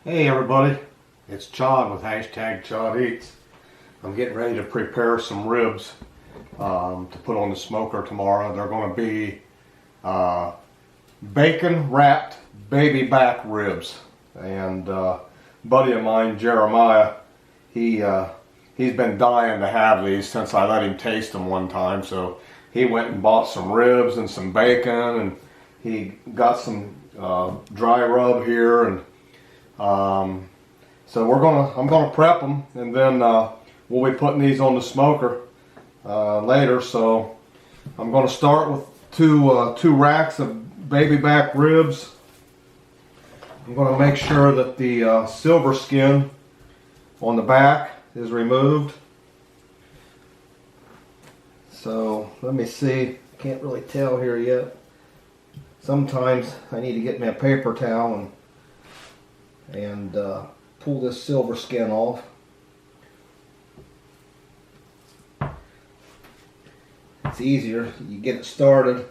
Hey everybody, it's Chod with #Chodeats. I'm getting ready to prepare some ribs to put on the smoker tomorrow. They're going to be bacon wrapped baby back ribs. And a buddy of mine, Jeremiah, he's been dying to have these since I let him taste them one time. So he went and bought some ribs and some bacon, and he got some dry rub here, and so I'm gonna prep them, and then we'll be putting these on the smoker later. So I'm gonna start with two racks of baby back ribs. I'm gonna make sure that the silver skin on the back is removed. So let me see. Can't really tell here yet. Sometimes I need to get me a paper towel and pull this silver skin off. It's easier. You get it started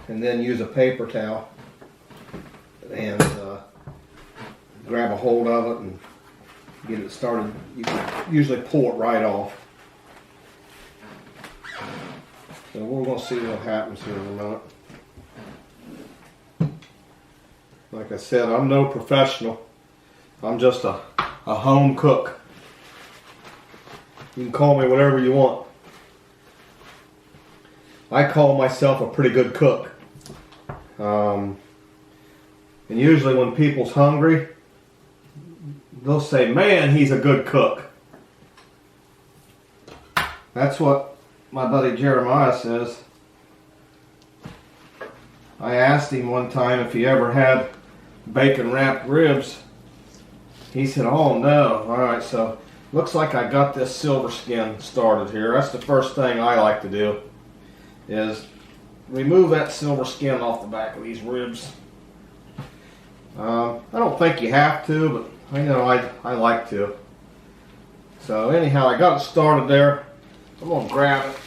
and then use a paper towel and grab a hold of it and get it started. You can usually pull it right off. So we're going to see what happens here in a minute. Like I said, I'm no professional. I'm just a home cook. You can call me whatever you want. I call myself a pretty good cook. And usually when people's hungry, they'll say, "Man, he's a good cook." That's what my buddy Jeremiah says. I asked him one time if he ever had bacon wrapped ribs. He said, "Oh no." Alright, so looks like I got this silver skin started here. That's the first thing I like to do, is remove that silver skin off the back of these ribs. I don't think you have to, but I know I like to. So anyhow, I got it started there. I'm going to grab it.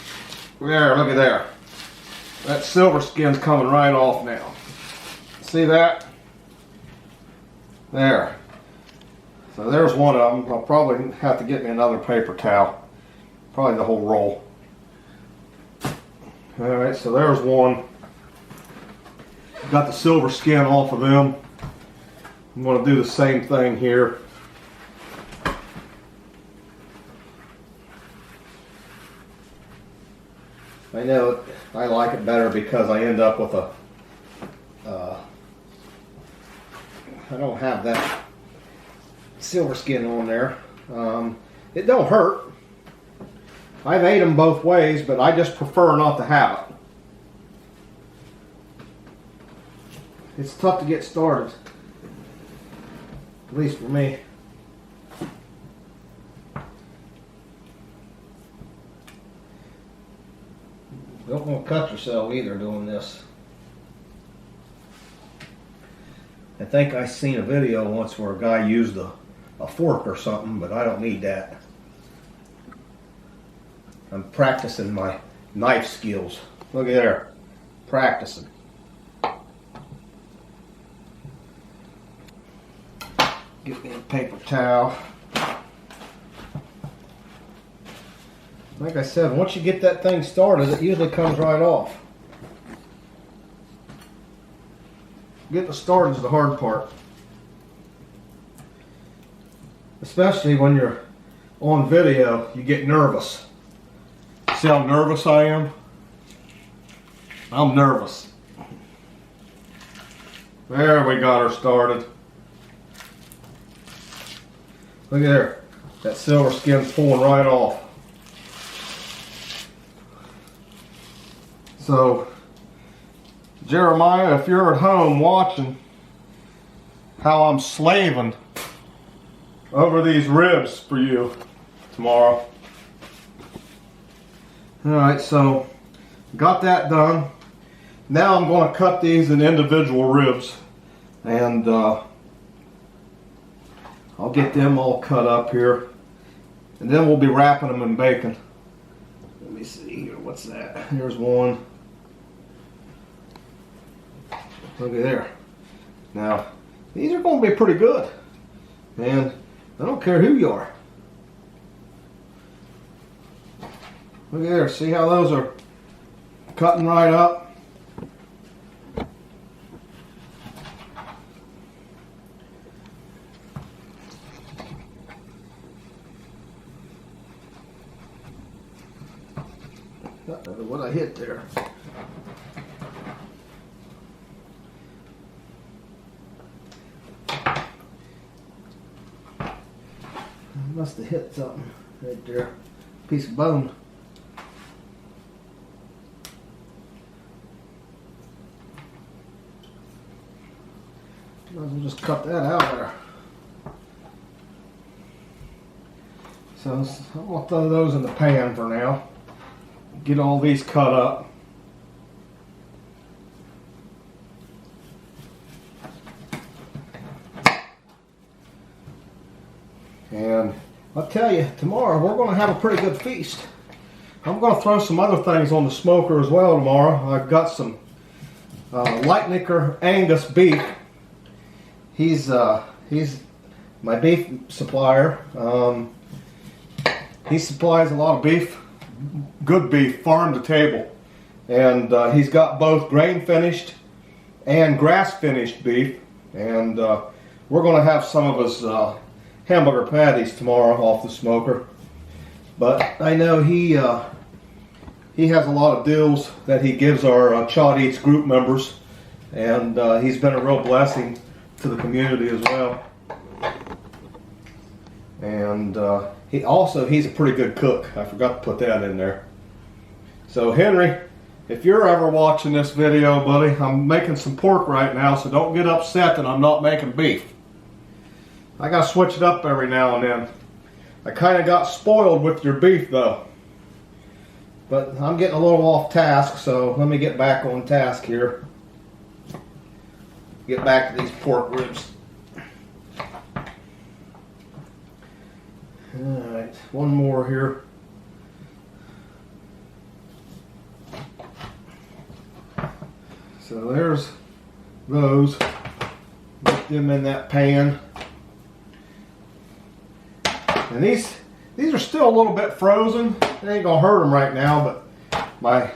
There, look at there. That silver skin's coming right off now. See that? There. So there's one of them. I'll probably have to get me another paper towel. Probably the whole roll. Alright, so there's one. Got the silver skin off of them. I'm going to do the same thing here. I know I like it better because I end up with I don't have that silver skin on there. It don't hurt. I've ate them both ways, but I just prefer not to have it. It's tough to get started, at least for me. Don't want to cut yourself either doing this. I think I seen a video once where a guy used a fork or something, but I don't need that. I'm practicing my knife skills. Look at there. Practicing. Get me a paper towel. Like I said, once you get that thing started, it usually comes right off. Getting it started is the hard part. Especially when you're on video, you get nervous. See how nervous I am? I'm nervous. There, we got her started. Look at there. That silver skin's pulling right off. So, Jeremiah, if you're at home watching how I'm slaving over these ribs for you tomorrow. Alright, so got that done. Now I'm going to cut these in individual ribs, and I'll get them all cut up here, and then we'll be wrapping them in bacon. Let me see here, what's that? Here's one. Look at there. Now, these are going to be pretty good. And I don't care who you are. Look there, see how those are cutting right up? What I hit there. I must have hit something right there. Piece of bone. Might as well just cut that out of there. So I'm going to throw those in the pan for now. Get all these cut up. And I'll tell you, tomorrow we're going to have a pretty good feast. I'm going to throw some other things on the smoker as well tomorrow. I've got some Lightnicker Angus beef. He's my beef supplier. He supplies a lot of beef. Good beef, farm to table, and he's got both grain finished and grass finished beef, and we're going to have some of his hamburger patties tomorrow off the smoker. But I know he has a lot of deals that he gives our Chodeats group members, and he's been a real blessing to the community as well. And he's a pretty good cook. I forgot to put that in there. So Henry, if you're ever watching this video, buddy, I'm making some pork right now, so don't get upset that I'm not making beef. I gotta switch it up every now and then. I kind of got spoiled with your beef though. But I'm getting a little off task, so let me get back on task here. Get back to these pork ribs. Alright, one more here. So there's those. Put them in that pan. And these are still a little bit frozen. It ain't gonna hurt them right now, but my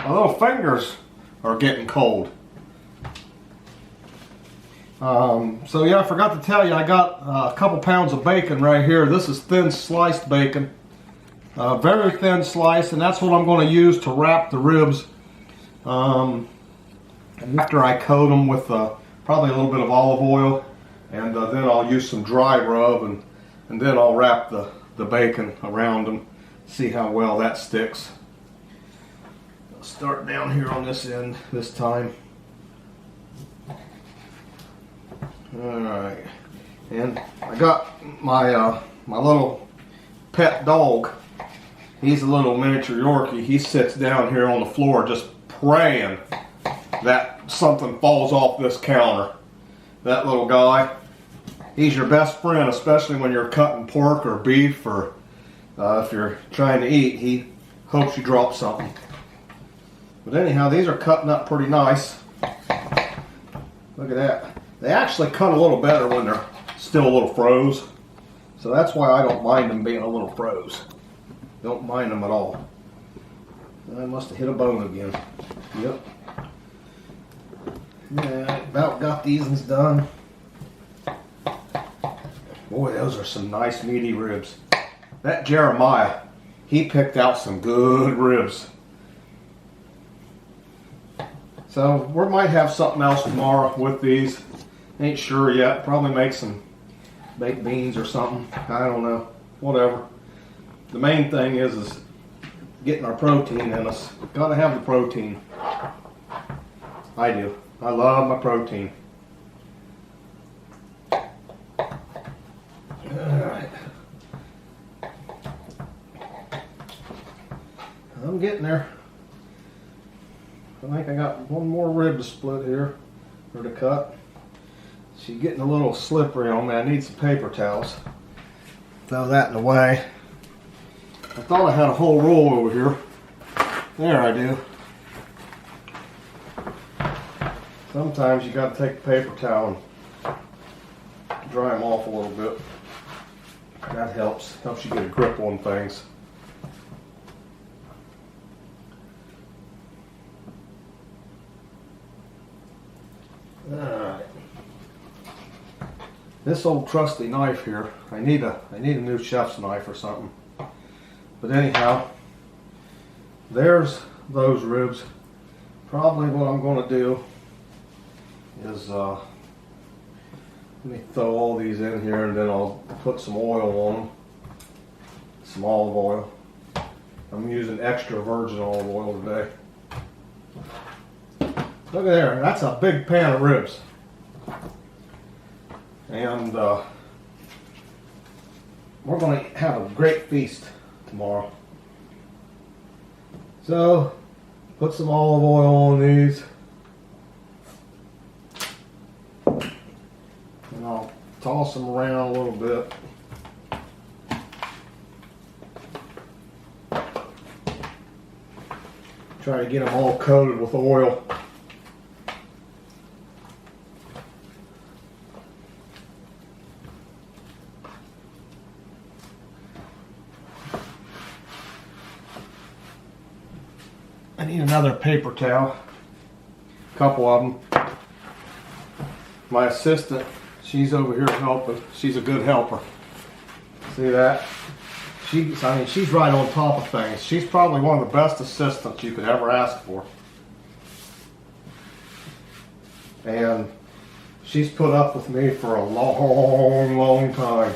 little fingers are getting cold. So yeah, I forgot to tell you, I got a couple pounds of bacon right here. This is thin sliced bacon, very thin slice, and that's what I'm going to use to wrap the ribs after I coat them with probably a little bit of olive oil, and then I'll use some dry rub, and then I'll wrap the bacon around them, see how well that sticks. I'll start down here on this end this time. Alright, and I got my my little pet dog. He's a little miniature Yorkie. He sits down here on the floor just praying that something falls off this counter. That little guy, he's your best friend, especially when you're cutting pork or beef, or if you're trying to eat. He hopes you drop something. But anyhow, these are cutting up pretty nice. Look at that. They actually cut a little better when they're still a little froze. So that's why I don't mind them being a little froze. Don't mind them at all. I must have hit a bone again. Yep. Yeah, about got these ones done. Boy, those are some nice meaty ribs. That Jeremiah, he picked out some good ribs. So we might have something else tomorrow with these. Ain't sure yet. Probably make some baked beans or something. I don't know. Whatever. The main thing is getting our protein in us. Gotta have the protein. I do. I love my protein. Alright. I'm getting there. I think I got one more rib to split here, or to cut. She's getting a little slippery on me. I need some paper towels. Throw that in the way. I thought I had a whole roll over here. There I do. Sometimes you got to take a paper towel and dry them off a little bit. That helps you get a grip on things. Alright. This old trusty knife here, I need a new chef's knife or something. But anyhow, there's those ribs. Probably what I'm going to do is let me throw all these in here and then I'll put some oil on them. Some olive oil. I'm using extra virgin olive oil today. Look at there, that's a big pan of ribs. And we're going to have a great feast tomorrow. So, put some olive oil on these. And I'll toss them around a little bit. Try to get them all coated with oil. I need another paper towel, a couple of them. My assistant, she's over here helping. She's a good helper. See that? She's right on top of things. She's probably one of the best assistants you could ever ask for. And she's put up with me for a long, long time.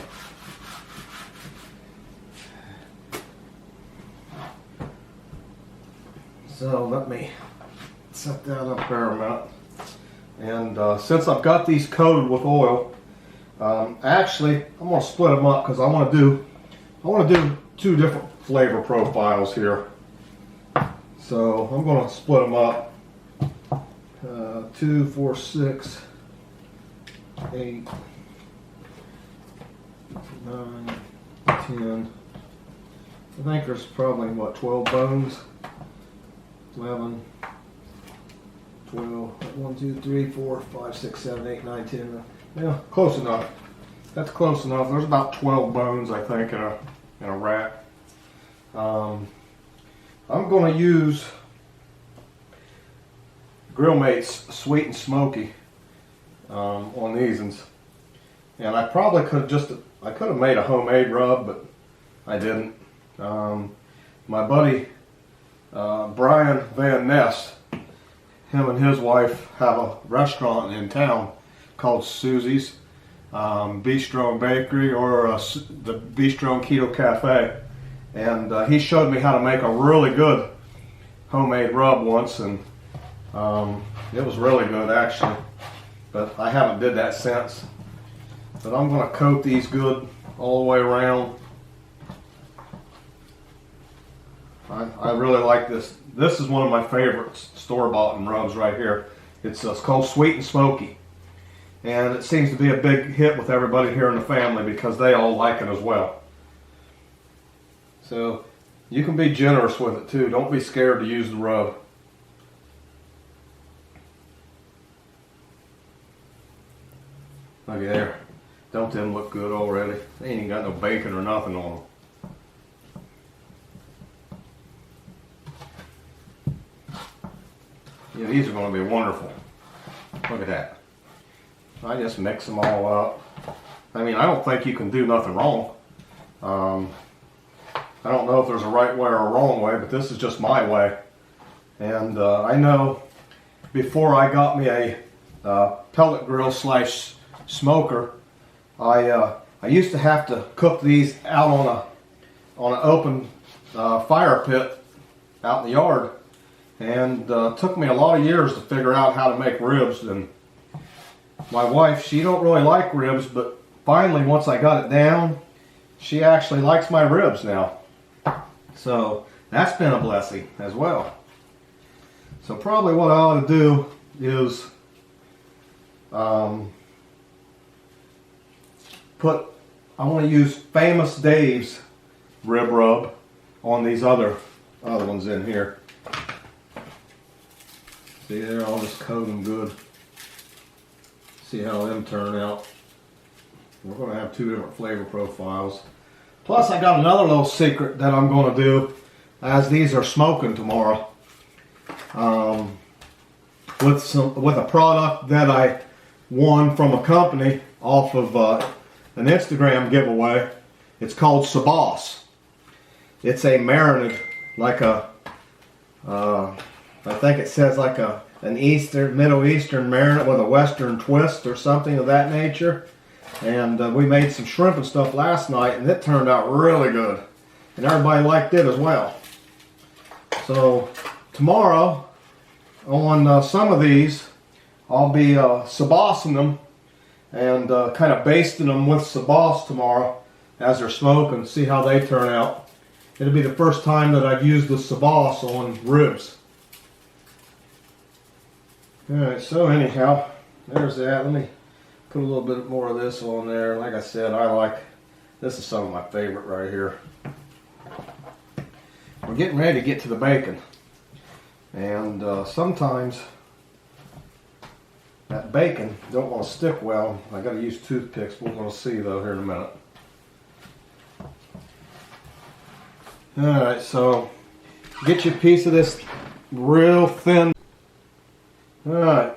So let me set that up there a minute. And since I've got these coated with oil, actually I'm going to split them up because I want to do two different flavor profiles here. So I'm going to split them up. 2, 4, 6, 8, 9, 10. I think there's probably, what, 12 bones? 11, 12, 1, 2, 3, 4, 5, 6, 7, 8, 9, 10. Yeah, close enough. That's close enough. There's about 12 bones, I think, in a rack. I'm going to use Grill Mates Sweet and Smoky on these, and I probably could have made a homemade rub, but I didn't. My buddy Brian Van Ness, him and his wife have a restaurant in town called Susie's Bistro and Bakery, or the Bistro and Keto Cafe, and he showed me how to make a really good homemade rub once, and it was really good actually, but I haven't did that since. But I'm going to coat these good all the way around. I really like this. This is one of my favorites, store-bought rubs right here. It's called Sweet and Smoky. And it seems to be a big hit with everybody here in the family because they all like it as well. So you can be generous with it too. Don't be scared to use the rub. Look at there. Don't them look good already? They ain't even got no bacon or nothing on them. Yeah, these are going to be wonderful. Look at that. I just mix them all up. I mean, I don't think you can do nothing wrong. I don't know if there's a right way or a wrong way, but this is just my way. And I know before I got me a pellet grill slash smoker, I used to have to cook these out on an open fire pit out in the yard. And took me a lot of years to figure out how to make ribs. And my wife, she don't really like ribs, but finally once I got it down, she actually likes my ribs now. So that's been a blessing as well. So probably what I ought to do is I want to use Famous Dave's rib rub on these other ones in here. See there, I'll just coat them good. See how them turn out. We're going to have 2 different flavor profiles. Plus, I got another little secret that I'm going to do as these are smoking tomorrow. With a product that I won from a company off of an Instagram giveaway. It's called Sabas. It's a marinade, like a, I think it says like an Middle Eastern marinade with a Western twist or something of that nature. And we made some shrimp and stuff last night, and it turned out really good. And everybody liked it as well. So tomorrow, on some of these, I'll be sabasing them and kind of basting them with sabas tomorrow as they're smoking, see how they turn out. It'll be the first time that I've used the sabas on ribs. Alright, so anyhow, there's that. Let me put a little bit more of this on there. Like I said, this is some of my favorite right here. We're getting ready to get to the bacon. And sometimes that bacon don't want to stick well. I got to use toothpicks. We're going to see though here in a minute. Alright, so get you a piece of this real thin. Alright,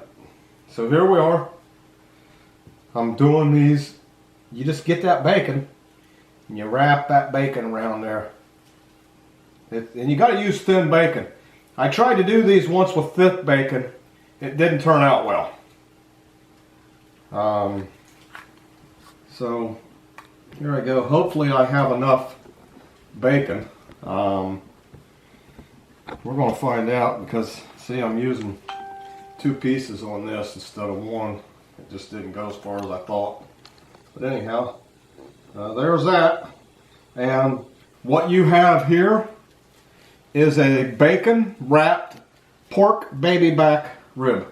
so here we are. I'm doing these. You just get that bacon and you wrap that bacon around there. And you got to use thin bacon. I tried to do these once with thick bacon. It didn't turn out well. So here I go. Hopefully I have enough bacon. We're going to find out because, see, I'm using 2 pieces on this instead of 1. It just didn't go as far as I thought. But anyhow, there's that. And what you have here is a bacon wrapped pork baby back rib.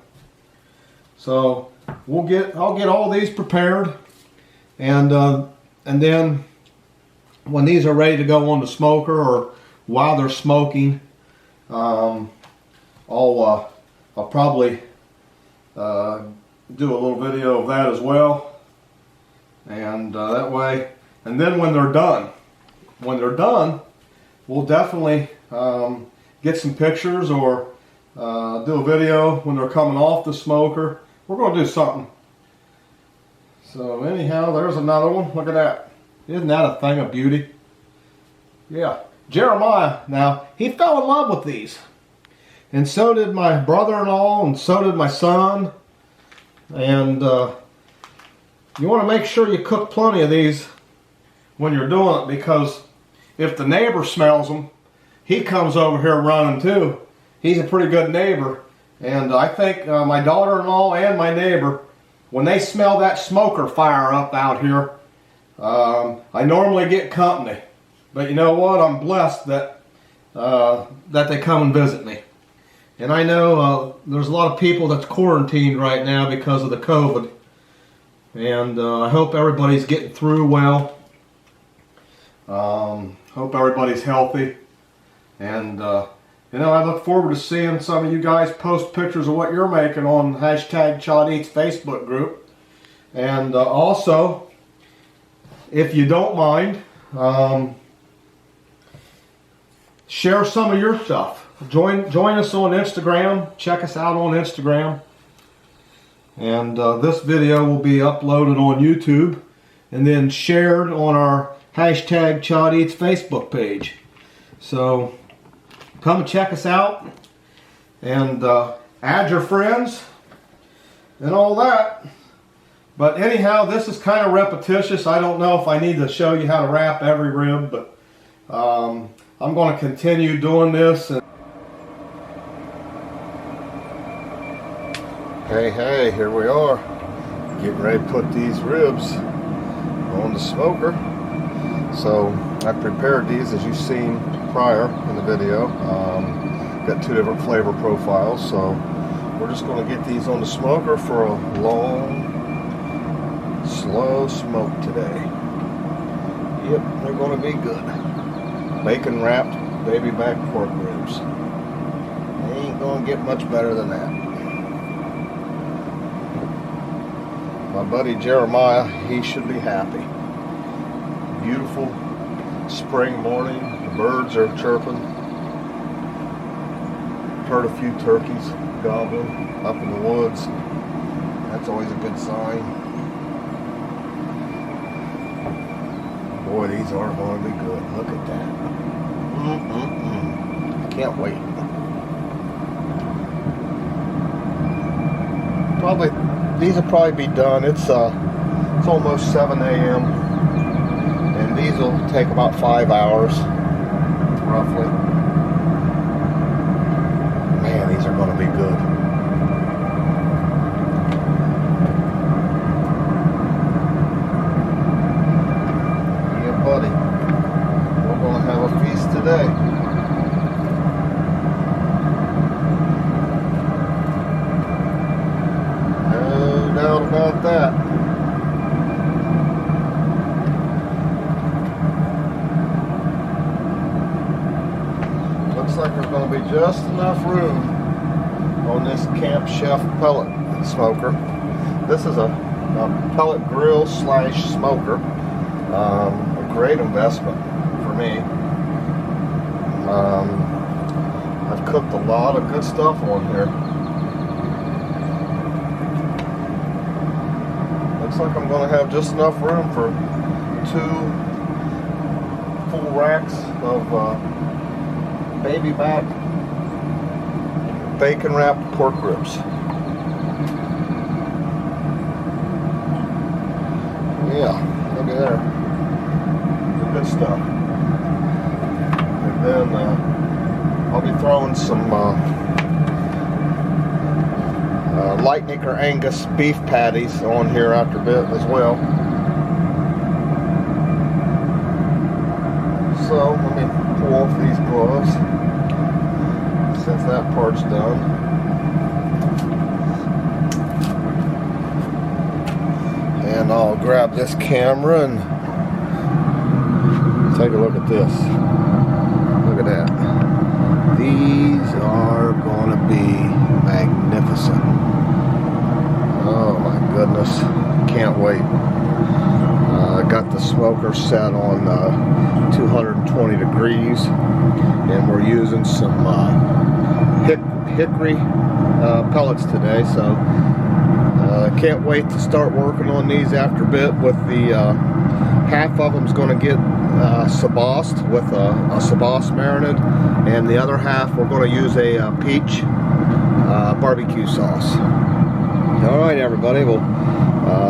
So I'll get all these prepared, and then when these are ready to go on the smoker or while they're smoking, I'll probably do a little video of that as well, and that way. And then when they're done, we'll definitely get some pictures or do a video when they're coming off the smoker. We're going to do something. So anyhow, there's another one. Look at that. Isn't that a thing of beauty? Yeah. Jeremiah, now, he fell in love with these. And so did my brother-in-law, and so did my son. And you want to make sure you cook plenty of these when you're doing it, because if the neighbor smells them, he comes over here running too. He's a pretty good neighbor. And I think my daughter-in-law and my neighbor, when they smell that smoker fire up out here, I normally get company. But you know what? I'm blessed that they come and visit me. And I know there's a lot of people that's quarantined right now because of the COVID. And I hope everybody's getting through well. Hope everybody's healthy. And you know, I look forward to seeing some of you guys post pictures of what you're making on #Chodeats Facebook group. And also, if you don't mind, share some of your stuff. Join us on Instagram. Check us out on Instagram. And this video will be uploaded on YouTube and then shared on our #Chodeats Facebook page. So come and check us out and add your friends and all that. But anyhow, this is kind of repetitious. I don't know if I need to show you how to wrap every rib, but I'm going to continue doing this. Hey, here we are. Getting ready to put these ribs on the smoker. So I prepared these as you've seen prior in the video. Got 2 different flavor profiles, so we're just going to get these on the smoker for a long, slow smoke today. Yep, they're going to be good. Bacon wrapped baby back pork ribs. They ain't going to get much better than that. My buddy Jeremiah, he should be happy. Beautiful spring morning. The birds are chirping. Heard a few turkeys gobbling up in the woods. That's always a good sign. Boy, these are going to be good. Look at that. Can't wait. These will probably be done. It's almost 7 a.m. and these will take about 5 hours, roughly. Man, these are going to be good. Yeah, buddy. We're going to have a feast today. About that. Looks like there's going to be just enough room on this Camp Chef pellet smoker. This is a pellet grill slash smoker. A great investment for me. I've cooked a lot of good stuff on here. Looks like I'm going to have just enough room for 2 full racks of baby back bacon wrapped pork ribs. Yeah, look at there. Good stuff. And then I'll be throwing some Lightning or Angus beef patties on here after a bit as well. So let me pull off these gloves since that part's done. And I'll grab this camera and take a look at this. Look at that. These are going to be magnificent. Oh my goodness, can't wait. I got the smoker set on 220 degrees and we're using some hickory pellets today, so can't wait to start working on these after a bit. With the half of them's going to get sabossed with a saboss marinade, and the other half we're going to use a peach barbecue sauce. All right, everybody, well,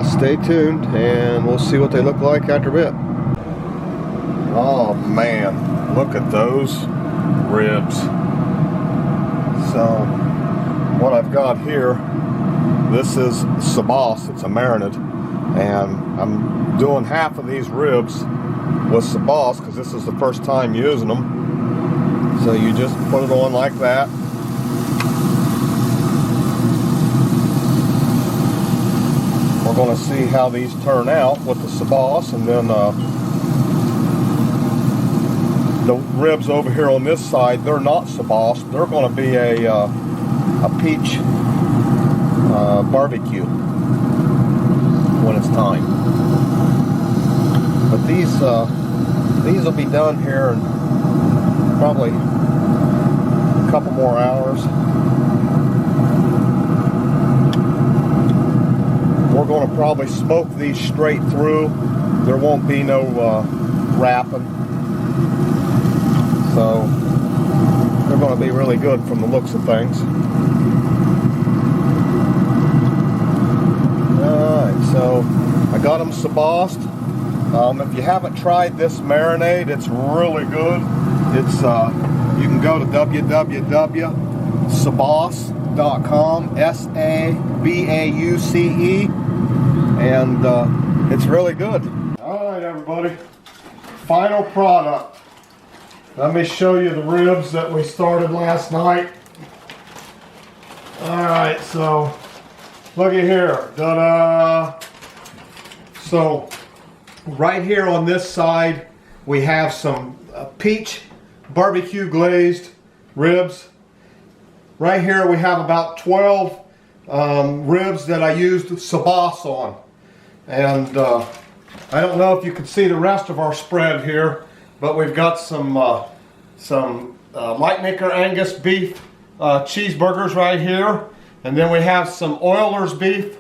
stay tuned and we'll see what they look like after a bit. Oh man, look at those ribs. So what I've got here, this is saboss. It's a marinade, and I'm doing half of these ribs with saboss because this is the first time using them. So you just put it on like that. We're going to see how these turn out with the saboss, and then the ribs over here on this side, they're not sabossed. They're going to be a peach barbecue when it's time. But these will be done here in probably a couple more hours. We're going to probably smoke these straight through. There won't be no wrapping. So they're going to be really good from the looks of things. Alright, so I got them sabossed. If you haven't tried this marinade, it's really good. It's you can go to www.sabouse.com, SABAUCE, and it's really good. Alright, everybody, final product. Let me show you the ribs that we started last night. Alright, so look at here. Ta-da! So right here on this side we have some peach barbecue glazed ribs. Right here we have about 12 ribs that I used saboss on. And I don't know if you can see the rest of our spread here, but we've got some Lightmaker Angus beef cheeseburgers right here. And then we have some Oilers beef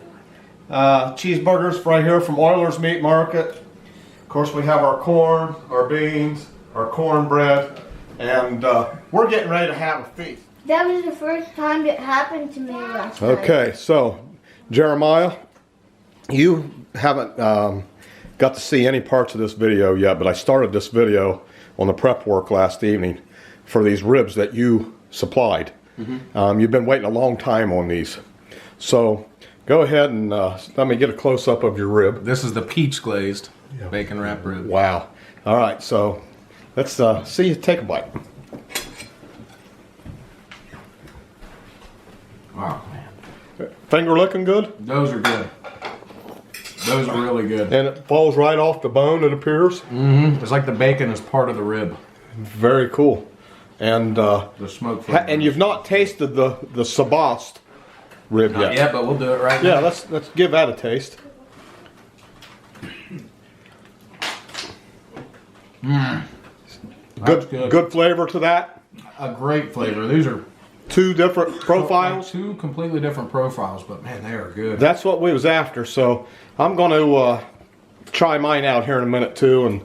cheeseburgers right here from Oilers Meat Market. Of course, we have our corn, our beans, our cornbread, and we're getting ready to have a feast. That was the first time it happened to me last night. Okay, so Jeremiah, you haven't got to see any parts of this video yet, but I started this video on the prep work last evening for these ribs that you supplied. You've been waiting a long time on these. So go ahead and let me get a close-up of your rib. This is the peach glazed bacon wrap rib. Wow. All right, so let's see you take a bite. Wow, man. Finger looking good? Those are good. Those are really good. And it falls right off the bone, it appears. It's like the bacon is part of the rib. Very cool. And The smoke flavor. and you've not tasted the Sabast rib Not yet. yet, but we'll do it right now. Yeah, let's give that a taste. That's good. Good flavor to that. A great flavor. These are Two different profiles. two completely different profiles, but man, they are good. That's what we was after. So I'm going to try mine out here in a minute too,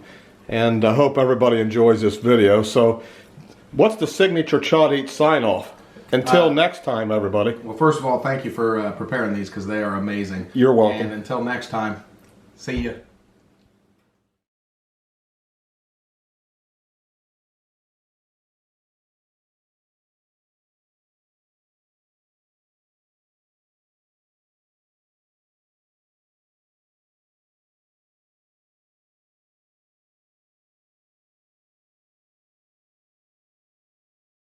and I hope everybody enjoys this video. So, what's the signature Chodeats sign off? Until next time, everybody. Well, first of all, thank you for preparing these because they are amazing. You're welcome. And until next time, see ya.